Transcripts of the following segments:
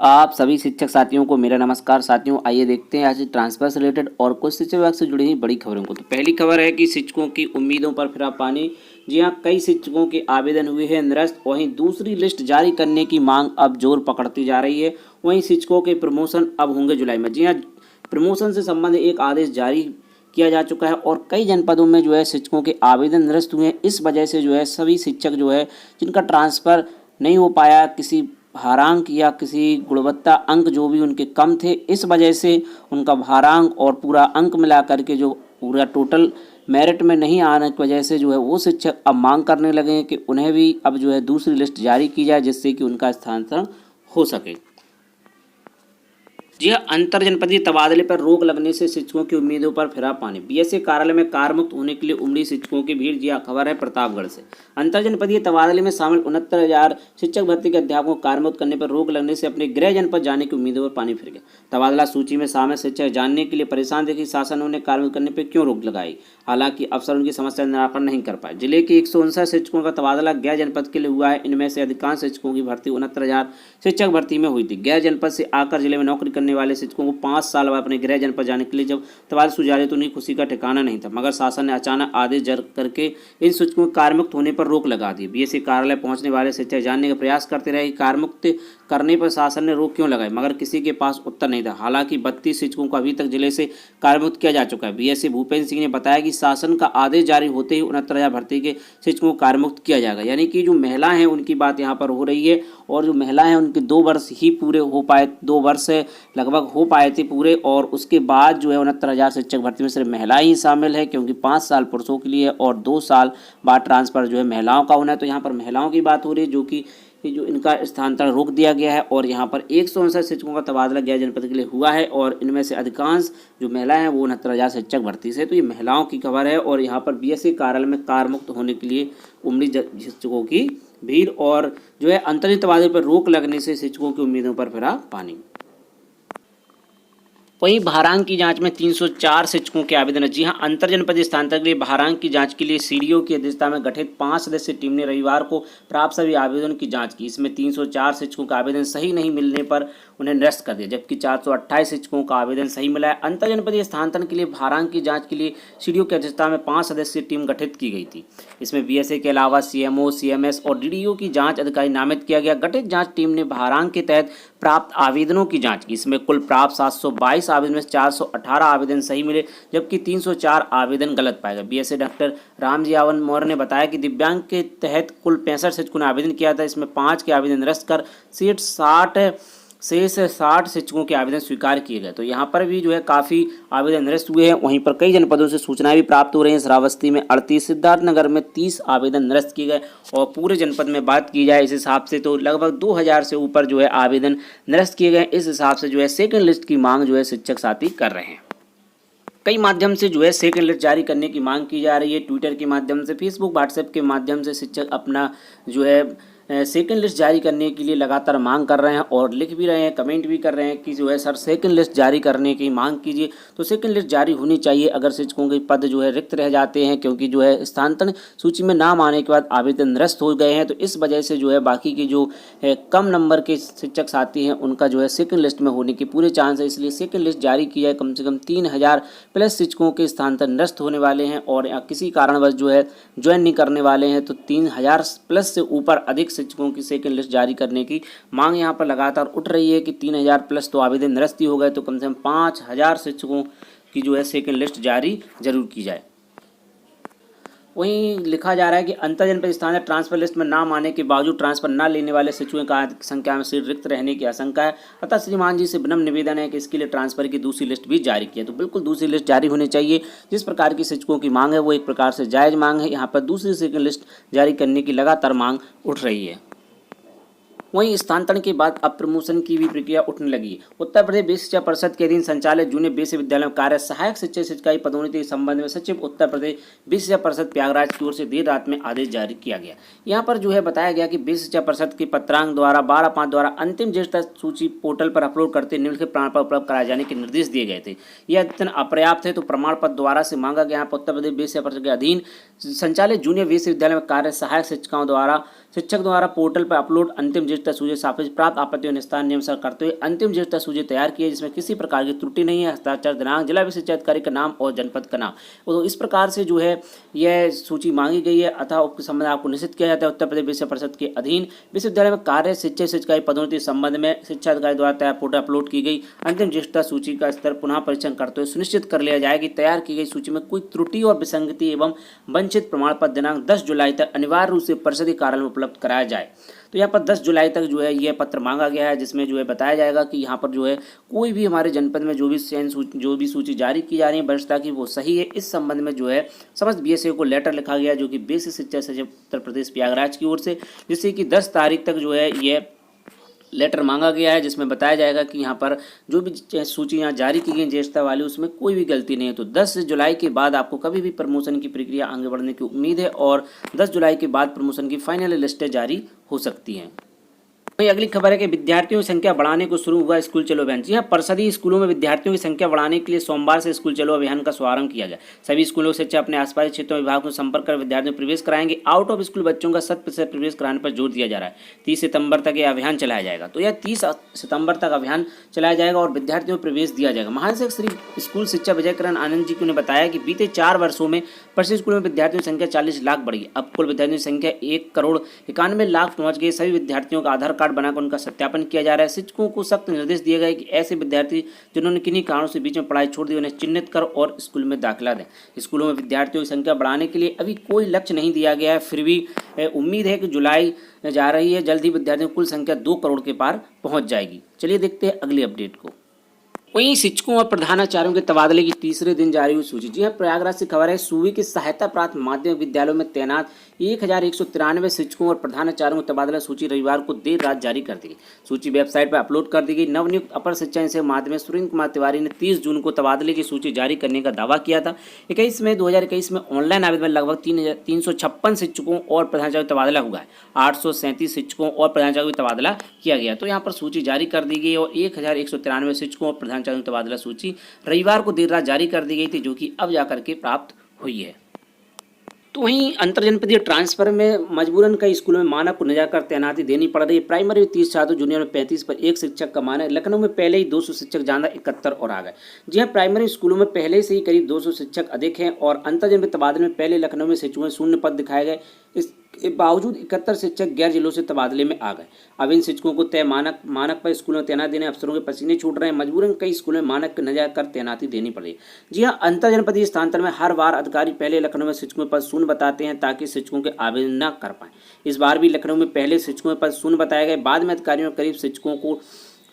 आप सभी शिक्षक साथियों को मेरा नमस्कार। साथियों, आइए देखते हैं आज ट्रांसफर से रिलेटेड और कुछ शिक्षा विभाग से जुड़ी हुई बड़ी खबरों को। तो पहली खबर है कि शिक्षकों की उम्मीदों पर फिरा पानी। जी हां, कई शिक्षकों के आवेदन हुए हैं निरस्त। वहीं दूसरी लिस्ट जारी करने की मांग अब जोर पकड़ती जा रही है। वहीं शिक्षकों के प्रमोशन अब होंगे जुलाई में। जी हां, प्रमोशन से संबंधित एक आदेश जारी किया जा चुका है और कई जनपदों में जो है शिक्षकों के आवेदन निरस्त हुए हैं। इस वजह से जो है सभी शिक्षक जो है जिनका ट्रांसफ़र नहीं हो पाया, किसी भारांक या किसी गुणवत्ता अंक जो भी उनके कम थे, इस वजह से उनका भारांक और पूरा अंक मिला करके जो पूरा टोटल मेरिट में नहीं आने की वजह से जो है वो शिक्षक अब मांग करने लगे हैं कि उन्हें भी अब जो है दूसरी लिस्ट जारी की जाए, जिससे कि उनका स्थानांतरण हो सके। जी हाँ, अंतर जनपदीय तबादले पर रोक लगने से शिक्षकों की उम्मीदों पर फिरा पानी। बीएसए कार्यालय में कारमुक्त होने के लिए उमड़ी शिक्षकों की भीड़। जी हाँ, खबर है प्रतापगढ़ से। अंतर जनपदीय तबादले में शामिल 69,000 शिक्षक भर्ती के अध्यापकों को कारमुक्त करने पर रोक लगने से अपने गृह जनपद जाने की उम्मीदों पर पानी फिर गया। तबादला सूची में शामिल शिक्षक जानने के लिए परेशान थे कि शासन ने कार्मिक करने पर क्यों रोक लगाई। हालांकि अफसर उनकी समस्या निराकरण नहीं कर पाए। जिले के 159 शिक्षकों का तबादला गैर जनपद के लिए हुआ है। इनमें से अधिकांश शिक्षकों की भर्ती 69,000 शिक्षक भर्ती में हुई थी। गैर जनपद से आकर जिले में नौकरी करने वाले शिक्षकों को 5 साल बाद अपने गृह जनपद जाने के लिए जब तबादला सुझाया तो उनकी खुशी का ठिकाना नहीं था, मगर शासन ने अचानक आदेश जारी करके इन शिक्षकों के कार्मुक्त होने पर रोक लगा दी। बीएसए कार्यालय पहुंचने वाले शिक्षक जानने का प्रयास करते रहे कि कार्मुक्त करने पर शासन ने रोक क्यों लगाई, मगर किसी के पास उत्तर नहीं था। हालांकि 32 शिक्षकों को अभी तक जिले से कार्मुक्त किया जा चुका है। बीएसए भूपेंद्र सिंह ने बताया कि शासन का आदेश जारी होते ही 69,000 भर्ती के शिक्षकों को कार्मुक्त किया जाएगा। यानी कि जो महिलाएं हैं उनकी बात यहाँ पर हो रही है, और जो महिलाएं हैं उनके 2 वर्ष ही पूरे हो पाए, 2 वर्ष लगभग हो पाए थे पूरे, और उसके बाद जो है 69,000 शिक्षक भर्ती में सिर्फ महिलाएं ही शामिल है, क्योंकि 5 साल पुरुषों के लिए और 2 साल बाद ट्रांसफर जो है महिलाओं का होना है। तो यहाँ पर महिलाओं की बात हो रही है, जो कि जो इनका स्थानांतरण रोक दिया गया है। और यहाँ पर 159 शिक्षकों का तबादला गैर जनपद के लिए हुआ है, और इनमें से अधिकांश जो महिलाएं हैं वो 69,000 शिक्षक भर्ती से। तो ये महिलाओं की खबर है। और यहाँ पर बीएसए कार्यालय में कारमुक्त होने के लिए उमड़ी शिक्षकों की भीड़, और जो है अंतरिम तबादले पर रोक लगने से शिक्षकों की उम्मीदों पर फिरा पानी। वहीं भारांक की जांच में 304 शिक्षकों के आवेदन। जी हां, अंतर जनपदीय स्थानांतरण के लिए भारांक की जांच के लिए सीडीओ की अध्यक्षता में गठित 5 सदस्यीय टीम ने रविवार को प्राप्त सभी आवेदनों की जांच की। इसमें 304 शिक्षकों का आवेदन सही नहीं मिलने पर उन्हें निरस्त कर दिया, जबकि 428 शिक्षकों का आवेदन सही मिला है। अंतर जनपदीय स्थानांतरण के लिए भारांक की जाँच के लिए सीडीओ की अध्यक्षता में 5 सदस्यीय टीम गठित की गई थी। इसमें बीएसए के अलावा सीएमओ, सीएमएस और डीडीओ की जाँच अधिकारी नामित किया गया। गठित जाँच टीम ने भारांक के तहत प्राप्त आवेदनों की जाँच की। इसमें कुल प्राप्त 722 आवेदन में 418 आवेदन सही मिले, जबकि 304 आवेदन गलत पाए गए। बीएसए डॉक्टर रामजियावन मौर्य ने बताया कि दिव्यांग के तहत कुल 65 शिक्षकों ने आवेदन किया था। इसमें 5 के आवेदन निरस्त कर शेष 60 शिक्षकों के आवेदन स्वीकार किए गए। तो यहाँ पर भी जो है काफ़ी आवेदन निरस्त हुए हैं। वहीं पर कई जनपदों से सूचनाएं भी प्राप्त हो रही हैं। श्रावस्ती में 38, सिद्धार्थनगर में 30 आवेदन निरस्त किए गए, और पूरे जनपद में बात की जाए इस हिसाब से तो लगभग 2000 से ऊपर जो है आवेदन निरस्त किए गए। इस हिसाब से जो है सेकंड लिस्ट की मांग जो है शिक्षक साथी कर रहे हैं। कई माध्यम से जो है सेकंड लिस्ट जारी करने की मांग की जा रही है। ट्विटर के माध्यम से, फेसबुक, व्हाट्सएप के माध्यम से शिक्षक अपना जो है सेकंड लिस्ट जारी करने के लिए लगातार मांग कर रहे हैं, और लिख भी रहे हैं, कमेंट भी कर रहे हैं कि जो है सर सेकंड लिस्ट जारी करने की मांग कीजिए। तो सेकंड लिस्ट जारी होनी चाहिए अगर शिक्षकों के पद जो है रिक्त रह जाते हैं, क्योंकि जो है स्थानांतरण सूची में नाम आने के बाद आवेदन निरस्त हो गए हैं। तो इस वजह से जो है बाकी के जो कम नंबर के शिक्षक साथी हैं उनका जो है सेकंड लिस्ट में होने के पूरे चांस है। इसलिए सेकंड लिस्ट जारी की जाए। कम से कम 3000 प्लस शिक्षकों के स्थानांतरण निरस्त होने वाले हैं, और किसी कारणवश जो है ज्वाइन नहीं करने वाले हैं। तो 3000 प्लस से ऊपर अधिक शिक्षकों की सेकंड लिस्ट जारी करने की मांग यहाँ पर लगातार उठ रही है कि 3000 प्लस तो आवेदन निरस्त ही हो गए, तो कम से कम 5000 शिक्षकों की जो है सेकंड लिस्ट जारी जरूर की जाए। वहीं लिखा जा रहा है कि अंतर जनपद स्थानीय ट्रांसफर लिस्ट में नाम आने के बावजूद ट्रांसफर न लेने वाले शिक्षकों की संख्या में सीट रिक्त रहने की आशंका है। अतः श्रीमान जी से विनम्र निवेदन है कि इसके लिए ट्रांसफर की दूसरी लिस्ट भी जारी की है। तो बिल्कुल दूसरी लिस्ट जारी होनी चाहिए। जिस प्रकार की शिक्षकों की मांग है वो एक प्रकार से जायज़ मांग है। यहाँ पर दूसरी सेकंड लिस्ट जारी करने की लगातार मांग उठ रही है। वहीं स्थानांतरण के बाद अब प्रमोशन की भी प्रक्रिया उठने लगी। उत्तर प्रदेश बेसिक शिक्षा परिषद के अधीन संचालित जूनियर बेसिक विद्यालय में कार्य सहायक शिक्षक शिक्षिका पदोन्नति के संबंध में सचिव उत्तर प्रदेश बेसिक शिक्षा परिषद प्रयागराज की ओर से देर रात में आदेश जारी किया गया। यहाँ पर जो है बताया गया कि बेसिक शिक्षा परिषद के पत्रांक द्वारा 12/5 द्वारा अंतिम ज्येष्ठता सूची पोर्टल पर अपलोड करते निम्नलिखित प्रमाण पत्र उपलब्ध कराए जाने के निर्देश दिए गए थे। यह अत्यंत अपर्याप्त है, तो प्रमाण पत्र द्वारा से मांगा गया। उत्तर प्रदेश बेसिक शिक्षा परिषद के अधीन संचालित जूनियर बेसिक विद्यालय में कार्य सहायक शिक्षिकाओं द्वारा शिक्षक द्वारा पोर्टल पर अपलोड अंतिम ज्येष्ठता सूची सापेक्ष प्राप्त आपत्तियों निस्तारण नियम से करते हुए अंतिम ज्येष्ठता सूची तैयार की है, जिसमें किसी प्रकार की त्रुटि नहीं है। हस्ताक्षर, दिनांक, जिला विशिष्ट अधिकारी का नाम और जनपद का नाम। तो इस प्रकार से जो है यह सूची मांगी गई है। अतः उपके संबंध आपको निश्चित किया जाता है उत्तर प्रदेश विश्व परिषद के अधीन विश्वविद्यालय में कार्य शिक्षक शिक्षिकाई पदोन्नति संबंध में शिक्षा अधिकारी द्वारा तैयार पोर्टल अपलोड की गई अंतिम ज्येष्ठता सूची का स्तर पुनः परीक्षण करते हुए सुनिश्चित कर लिया जाए कि तैयार की गई सूची में कोई त्रुटि और विसंगति एवं वंचित प्रमाण पत्र दिनांक 10 जुलाई तक अनिवार्य रूप से परिषदीय कार्यालय में उपलब्ध कराया जाए। तो यहाँ पर 10 जुलाई तक जो है यह पत्र मांगा गया है, जिसमें जो है बताया जाएगा कि यहाँ पर जो है कोई भी हमारे जनपद में जो भी सूची जारी की जा रही है वरिष्ठता की वो सही है। इस संबंध में जो है समस्त बीएसए को लेटर लिखा गया जो कि बेसिक शिक्षा सचिव उत्तर प्रदेश प्रयागराज की ओर से, जिससे कि 10 तारीख तक जो है यह लेटर मांगा गया है, जिसमें बताया जाएगा कि यहाँ पर जो भी सूचियाँ जारी की गई ज्येष्ठता वाली उसमें कोई भी गलती नहीं है। तो 10 जुलाई के बाद आपको कभी भी प्रमोशन की प्रक्रिया आगे बढ़ने की उम्मीद है और 10 जुलाई के बाद प्रमोशन की फाइनल लिस्टें जारी हो सकती हैं। वहीं अगली खबर है कि विद्यार्थियों की संख्या बढ़ाने को शुरू हुआ स्कूल चलो अभियान। जी हाँ, परिषदीय स्कूलों में विद्यार्थियों की संख्या बढ़ाने के लिए सोमवार से स्कूल चलो अभियान का शुभारंभ किया गया। सभी स्कूलों से अपने आसपास क्षेत्रों में विभाग को संपर्क कर विद्यार्थियों प्रवेश कराएंगे। आउट ऑफ स्कूल बच्चों का 100% प्रवेश कराने पर जोर दिया जा रहा है। 30 सितंबर तक यह अभियान चलाया जाएगा। तो यह 30 सितंबर तक अभियान चलाया जाएगा और विद्यार्थियों को प्रवेश दिया जाएगा। महानिदेशक श्री स्कूल शिक्षा विजयकरण आनंद जी ने बताया कि बीते 4 वर्षों में परिषद स्कूलों में विद्यार्थियों की संख्या 40 लाख बढ़ी। अब कुल विद्यार्थियों की संख्या 1,91,00,000 पहुंच गई। सभी विद्यार्थियों का आधार कार्ड बनाकर उनका सत्यापन किया जा रहा है। शिक्षकों को सख्त निर्देश दिए गए कि ऐसे विद्यार्थी जिन्होंने किन्हीं कारणों से बीच में पढ़ाई छोड़ दी उन्हें चिन्हित कर और स्कूल में दाखिला दें। स्कूलों में विद्यार्थियों की संख्या बढ़ाने के लिए अभी कोई लक्ष्य नहीं दिया गया है, फिर भी उम्मीद है कि जुलाई जा रही है, जल्द ही विद्यार्थियों की कुल संख्या 2 करोड़ के पार पहुंच जाएगी। चलिए देखते हैं अगली अपडेट को। वहीं शिक्षकों और प्रधानाचार्यों के तबादले की तीसरे दिन जारी हुई सूची। जी हाँ, प्रयागराज से खबर है। सूबे के सहायता प्राप्त माध्यमिक विद्यालयों में तैनात 1193 शिक्षकों और प्रधानाचार्यों की तबादला सूची रविवार को देर रात जारी कर दी गई। सूची वेबसाइट पर अपलोड कर दी गई। नवनियुक्त अपर शिक्षा निदेशक माध्यमिक सुरेंद्र कुमार तिवारी ने 30 जून को तबादले की सूची जारी करने का दावा किया था। 21 मई 2021 में ऑनलाइन आवेदन में लगभग 356 शिक्षकों और प्रधानाचार्यों का तबादला हुआ है। 837 शिक्षकों और प्रधानाचार्यों का तबादला किया गया। तो यहाँ पर सूची जारी कर दी गई और 1193 शिक्षकों और प्रधानाचार्यों की तबादला सूची रविवार को देर रात जारी कर दी गई थी, जो कि अब जाकर के प्राप्त हुई है। तो वहीं अंतरजनपदीय ट्रांसफर में मजबूरन कई स्कूलों में मानक को नजा कर तैनाती देनी पड़ रही है। प्राइमरी में 30 छात्र, जूनियर में 35 पर एक शिक्षक का मानक। लखनऊ में पहले ही 200 शिक्षक ज्यादा 71 और आ गए। जी हाँ, प्राइमरी स्कूलों में पहले से ही करीब 200 शिक्षक अधिक हैं और अंतरजनपदीय तबादले में पहले लखनऊ में शिक्षकों में 0 पद दिखाए गए। इसके बावजूद 71 शिक्षक गैर जिलों से तबादले में आ गए। अब इन शिक्षकों को तय मानक पर स्कूलों में तैनात देने अफसरों के पसीने छूट रहे हैं। मजबूरन कई स्कूलों में मानक न जाकर तैनाती देनी पड़ रही है। जी हाँ, अंतरजनपदीय स्थानांतरण में हर बार अधिकारी पहले लखनऊ में शिक्षकों पर 0 बताते हैं ताकि शिक्षकों के आवेदन न कर पाएं। इस बार भी लखनऊ में पहले शिक्षकों पर 0 बताए गए। बाद में अधिकारियों ने करीब शिक्षकों को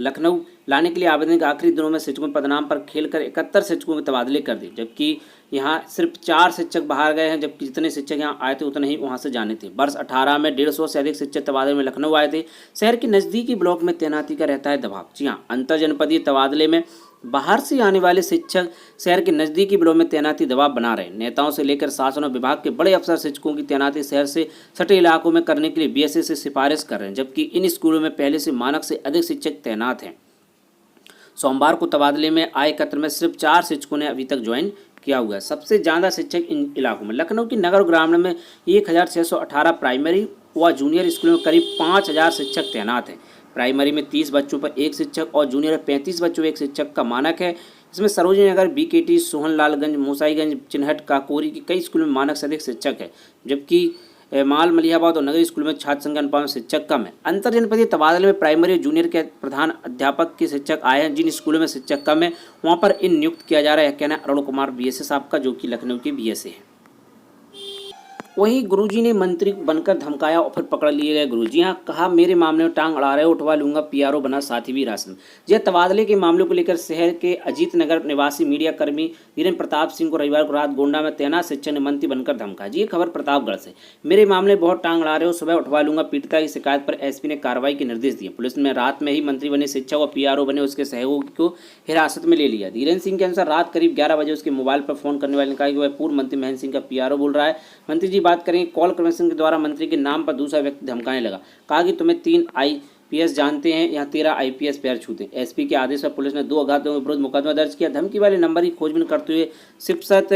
लखनऊ लाने के लिए आवेदन के आखिरी दिनों में शिक्षकों पदनाम पर खेलकर 71 शिक्षकों के तबादले कर दिए, जबकि यहाँ सिर्फ 4 शिक्षक बाहर गए हैं, जबकि जितने शिक्षक यहाँ आए थे उतने ही वहाँ से जाने थे। वर्ष 18 में 150 से अधिक शिक्षक तबादले में लखनऊ आए थे। शहर के नज़दीकी ब्लॉक में तैनाती का रहता है दबाव। जी हाँ, अंतरजनपदीय तबादले में बाहर से आने वाले शिक्षक शहर के नज़दीकी ब्लॉक में तैनाती दबाव बना रहे। नेताओं से लेकर शासन और विभाग के बड़े अफसर शिक्षकों की तैनाती शहर से सटे इलाकों में करने के लिए बीएसए से सिफारिश कर रहे हैं, जबकि इन स्कूलों में पहले से मानक से अधिक शिक्षक तैनात हैं। सोमवार को तबादले में आए एकत्र में सिर्फ 4 शिक्षकों ने अभी तक ज्वाइन किया हुआ है। सबसे ज़्यादा शिक्षक इन इलाकों में लखनऊ की नगर ग्रामीण में 1618 प्राइमरी व जूनियर स्कूलों में करीब 5000 शिक्षक तैनात हैं। प्राइमरी में 30 बच्चों पर एक शिक्षक और जूनियर में 35 बच्चों पर एक शिक्षक का मानक है। इसमें सरोजनी नगर, बीकेटी, सोहनलालगंज, मोसाईगंज, चिन्हट, काकोरी की कई स्कूलों में मानक से अधिक शिक्षक है, जबकि माल, मलिहाबाद और नगरी स्कूल में छात्र संख्या अनुपात में शिक्षक कम है। अंतरजनपदीय तबादले में प्राइमरी और जूनियर के प्रधान अध्यापक के शिक्षक आए हैं। जिन स्कूलों में शिक्षक कम है वहां पर इन नियुक्त किया जा रहा है, कहना है अरुण कुमार बीएसए साहब का, जो कि लखनऊ के बीएसए है। वहीं गुरुजी ने मंत्री बनकर धमकाया और फिर पकड़ लिए गए गुरुजी। यहाँ कहा, मेरे मामले में टांग अड़ा रहे, उठवा लूंगा, पीआरओ बना साथी भी राशन। यह तबादले के मामले को लेकर शहर के अजीत नगर निवासी मीडिया कर्मी वीरेंद्र प्रताप सिंह को रविवार को रात गोंडा में तैनात शिक्षक ने मंत्री बनकर धमकाया। जी, ये खबर प्रतापगढ़ से। मेरे मामले बहुत टांग अड़ा रहे हो, सुबह उठवा लूंगा। पीड़िता की शिकायत पर एसपी ने कार्रवाई के निर्देश दिए। पुलिस ने रात में ही मंत्री बने शिक्षक और पीआरओ बने उसके सहयोगी को हिरासत में ले लिया। धीरेन्द्र सिंह के अनुसार रात करीब 11 बजे उसके मोबाइल पर फोन करने वाले ने कहा कि वह पूर्व मंत्री महेंद्र सिंह का पीआरओ बोल रहा है। मंत्री जी बात करेंगे। कॉल कमीशन के द्वारा मंत्री के नाम पर दूसरा व्यक्ति धमकाने लगा। कहा कि तुम्हें 3 आईपीएस जानते हैं, यहाँ 13 आईपीएस पैर छूते। एसपी के आदेश पर पुलिस ने 2 अज्ञातों के विरुद्ध मुकदमा दर्ज किया। धमकी वाले नंबर की खोजबीन करते हुए सिपसत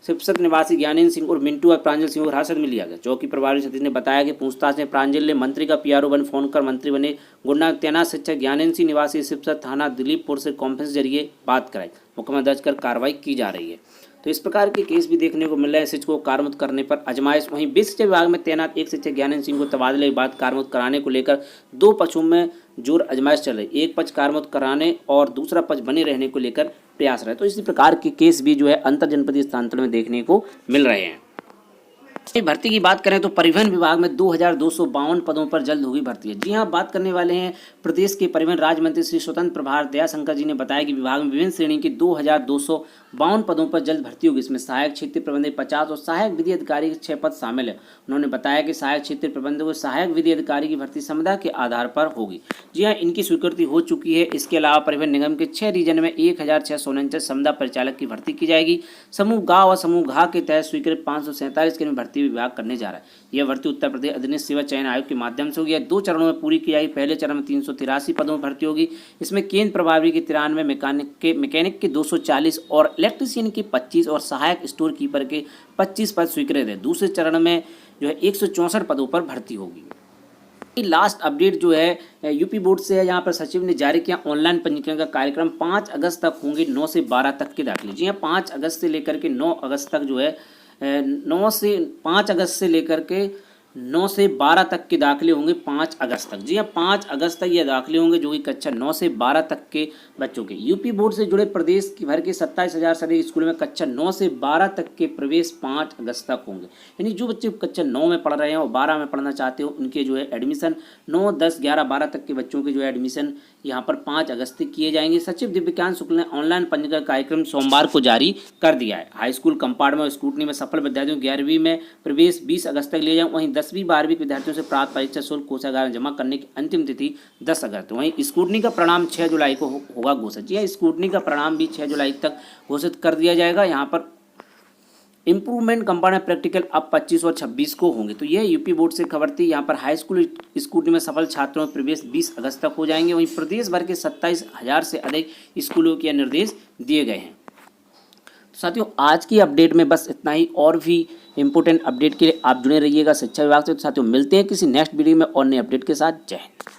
सिपसत निवासी ज्ञानेंद्र सिंह और मिंटू और प्रांजल सिंह को हिरासत में लिया गया। चौकी प्रभारी सतीश ने बताया कि पूछताछ में प्रांजल ने मंत्री का पीआरओ बन फोन कर मंत्री बने गुंडा तैनात शिक्षक ज्ञानेंद्र सिंह निवासी सिपसत थाना दिलीपपुर से कॉन्फ्रेंस जरिए बात कराई। मुकदमा दर्ज कर कार्रवाई की जा रही है। तो इस प्रकार के केस भी देखने को मिल रहे हैं। शिक्षकों को कारमुक्त करने पर अजमाइश। वहीं वित्त शिक्षा विभाग में तैनात एक शिक्षक ज्ञानेंद्र सिंह को तबादले के बाद कारमुक्त कराने को लेकर दो पक्षों में जोर अजमाइश चल रही। एक पक्ष कारमुक्त कराने और दूसरा पक्ष बने रहने को लेकर प्रयास रहे। तो इसी प्रकार के केस भी जो है अंतर जनपदीय स्थानांतरण में देखने को मिल रहे हैं। भर्ती की बात करें तो परिवहन विभाग में 2252 पदों पर जल्द होगी भर्ती। जी हां, बात करने वाले हैं प्रदेश के परिवहन राज्य मंत्री श्री स्वतंत्र प्रभार दयाशंकर जी ने बताया कि विभाग में विभिन्न श्रेणी के 2252 पदों पर जल्द भर्ती होगी। इसमें सहायक क्षेत्रीय प्रबंधक 50 और सहायक विधि अधिकारी के 6 पद शामिल है। उन्होंने बताया कि सहायक क्षेत्रीय प्रबंधक और सहायक विधि अधिकारी की भर्ती समुदाय के आधार पर होगी। जी हाँ, इनकी स्वीकृति हो चुकी है। इसके अलावा परिवहन निगम के 6 रीजन में 1649 समुदाय परिचालक की भर्ती की जाएगी। समूह ग और समूह घ के तहत स्वीकृत 547 के भर्ती विभाग करने जा रहा है। यह भर्ती उत्तर प्रदेश अधीनस्थ सेवा चयन आयोग के माध्यम से होगी। यह 2 चरणों में पूरी की जाएगी। पहले चरण में 383 पदों में भर्ती होगी। इसमें केंद्र प्रभारी की 93, मैकेनिक के 240 और इलेक्ट्रीशियन की 25 और सहायक स्टोर कीपर के 25 पद स्वीकृत है। दूसरे चरण में जो है 164 पदों पर भर्ती होगी। लास्ट अपडेट जो है यूपी बोर्ड से है। यहाँ पर सचिव ने जारी किया ऑनलाइन पंजीकरण का कार्यक्रम 5 अगस्त तक होंगे 9 से 12 तक के दाखिले। जी हाँ, 5 अगस्त से लेकर के 9 अगस्त तक जो है 5 अगस्त से लेकर के 9 से 12 तक के दाखिले होंगे 5 अगस्त तक। जी हाँ, 5 अगस्त तक ये दाखिले होंगे जो कि कक्षा 9 से 12 तक के बच्चों के। यूपी बोर्ड से जुड़े प्रदेश की भर के 27,000 से अधिक स्कूलों में कक्षा 9 से 12 तक के प्रवेश 5 अगस्त तक होंगे। यानी जो बच्चे कक्षा 9 में पढ़ रहे हैं और 12 में पढ़ना चाहते हो उनके जो है एडमिशन 9, 10, 11, 12 तक के बच्चों के जो है एडमिशन यहाँ पर 5 अगस्त तक किए जाएंगे। सचिव दिव्यकांत शुक्ल ने ऑनलाइन पंजीकरण कार्यक्रम सोमवार को जारी कर दिया है। हाई स्कूल कंपार्टमेंट और स्कूटनी में सफल विद्यार्थियों 11वीं में प्रवेश 20 अगस्त तक लिए जाए। वहीं 10वीं 12वीं के विद्यार्थियों से प्राप्त परीक्षा शुल्क कोषागार में जमा करने की अंतिम तिथि 10 अगस्त। वहीं स्कूटनी का परिणाम 6 जुलाई को होगा घोषित। जी, स्कूटनी का परिणाम भी 6 जुलाई तक घोषित कर दिया जाएगा। यहाँ पर इंप्रूवमेंट कंपार्टमेंट प्रैक्टिकल अब 25 और 26 को होंगे। तो यह यूपी बोर्ड से खबर थी। यहाँ पर हाई स्कूल स्कूटनी में सफल छात्रों में प्रवेश 20 अगस्त तक हो जाएंगे। वहीं प्रदेश भर के 27,000 से अधिक स्कूलों के निर्देश दिए गए हैं। तो साथियों, आज की अपडेट में बस इतना ही। और भी इंपॉर्टेंट अपडेट के लिए आप जुड़े रहिएगा शिक्षा विभाग से। तो साथियों, मिलते हैं किसी नेक्स्ट वीडियो में और नए अपडेट के साथ। जय हिंद।